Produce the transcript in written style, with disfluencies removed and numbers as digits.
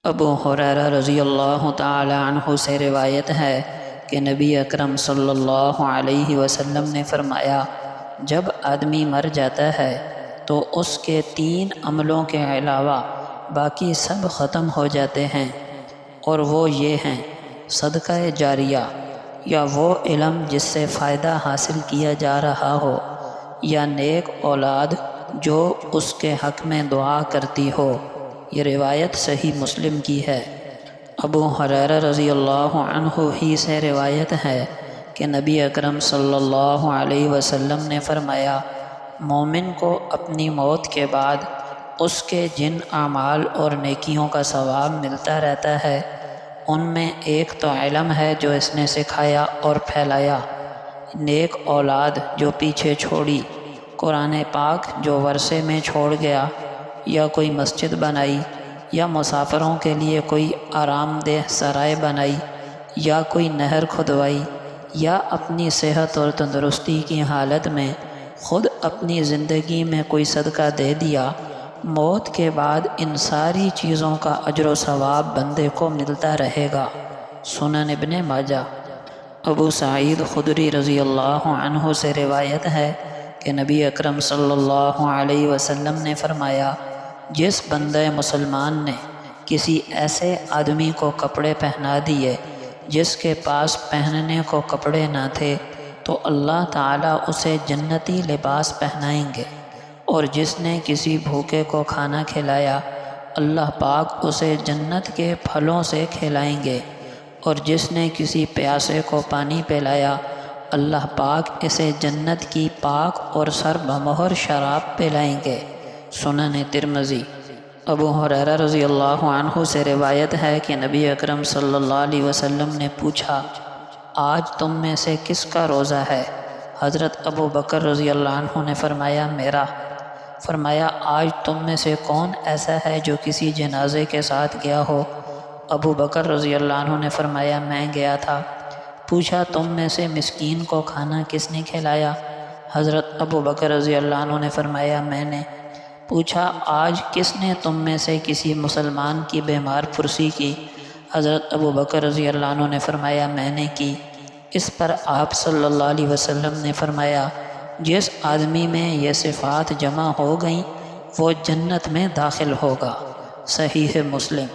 ابو ہریرہ رضی اللہ تعالی عنہ سے روایت ہے کہ نبی اکرم صلی اللہ علیہ وسلم نے فرمایا، جب آدمی مر جاتا ہے تو اس کے 3 عملوں کے علاوہ باقی سب ختم ہو جاتے ہیں، اور وہ یہ ہیں: صدقہ جاریہ، یا وہ علم جس سے فائدہ حاصل کیا جا رہا ہو، یا نیک اولاد جو اس کے حق میں دعا کرتی ہو۔ یہ روایت صحیح مسلم کی ہے۔ ابو ہریرہ رضی اللہ عنہ ہی سے روایت ہے کہ نبی اکرم صلی اللہ علیہ وسلم نے فرمایا، مومن کو اپنی موت کے بعد اس کے جن اعمال اور نیکیوں کا ثواب ملتا رہتا ہے، ان میں ایک تو علم ہے جو اس نے سکھایا اور پھیلایا، نیک اولاد جو پیچھے چھوڑی، قرآن پاک جو ورثے میں چھوڑ گیا، یا کوئی مسجد بنائی، یا مسافروں کے لیے کوئی آرام دہ سرائے بنائی، یا کوئی نہر کھدوائی، یا اپنی صحت اور تندرستی کی حالت میں خود اپنی زندگی میں کوئی صدقہ دے دیا۔ موت کے بعد ان ساری چیزوں کا اجر و ثواب بندے کو ملتا رہے گا۔ سنن ابن ماجہ۔ ابو سعید خدری رضی اللہ عنہ سے روایت ہے کہ نبی اکرم صلی اللہ علیہ وسلم نے فرمایا، جس بندہ مسلمان نے کسی ایسے آدمی کو کپڑے پہنا دیے جس کے پاس پہننے کو کپڑے نہ تھے، تو اللہ تعالیٰ اسے جنتی لباس پہنائیں گے، اور جس نے کسی بھوکے کو کھانا کھلایا، اللہ پاک اسے جنت کے پھلوں سے کھلائیں گے، اور جس نے کسی پیاسے کو پانی پلایا، اللہ پاک اسے جنت کی پاک اور سر بمہر شراب پلائیں گے۔ سنن ترمذی۔ ابو ہریرہ رضی اللہ عنہ سے روایت ہے کہ نبی اکرم صلی اللہ علیہ وسلم نے پوچھا، آج تم میں سے کس کا روزہ ہے؟ حضرت ابو بکر رضی اللہ عنہ نے فرمایا، میرا۔ فرمایا، آج تم میں سے کون ایسا ہے جو کسی جنازے کے ساتھ گیا ہو؟ ابو بکر رضی اللہ عنہ نے فرمایا، میں گیا تھا۔ پوچھا، تم میں سے مسکین کو کھانا کس نے کھلایا؟ حضرت ابو بکر رضی اللہ عنہ نے فرمایا، میں نے۔ پوچھا، آج کس نے تم میں سے کسی مسلمان کی بیمار پرسی کی؟ حضرت ابو بکر رضی اللہ عنہ نے فرمایا، میں نے کی۔ اس پر آپ صلی اللہ علیہ وسلم نے فرمایا، جس آدمی میں یہ صفات جمع ہو گئیں وہ جنت میں داخل ہوگا۔ صحیح مسلم۔